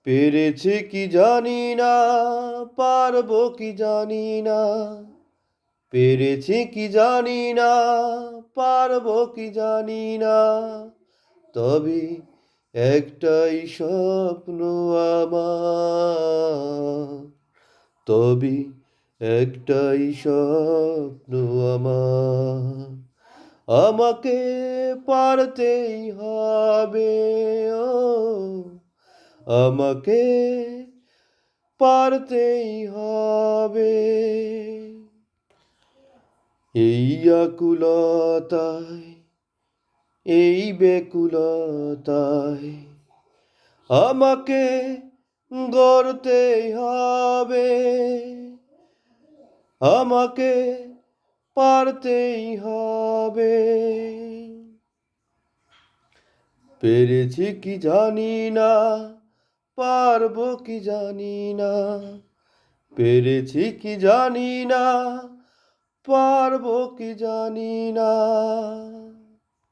পেরেছি কি জানি না, পারবো কি জানি না। পেরেছি কি জানি না, পারবো কি জানি না। তবে একটাই স্বপ্ন আমার, তবে একটাই স্বপ্ন আমার। আমাকে পারতেই হবে, ও আমাকে পারতেই হবে। এই আকুলতায়, এই বেকুলতায় আমাকে গড়তেই হবে, আমাকে পারতেই হবে। পেরেছি কি জানি না, পারবো কি জানি না। পেরেছি কি জানি না, পারবো কি জানি না।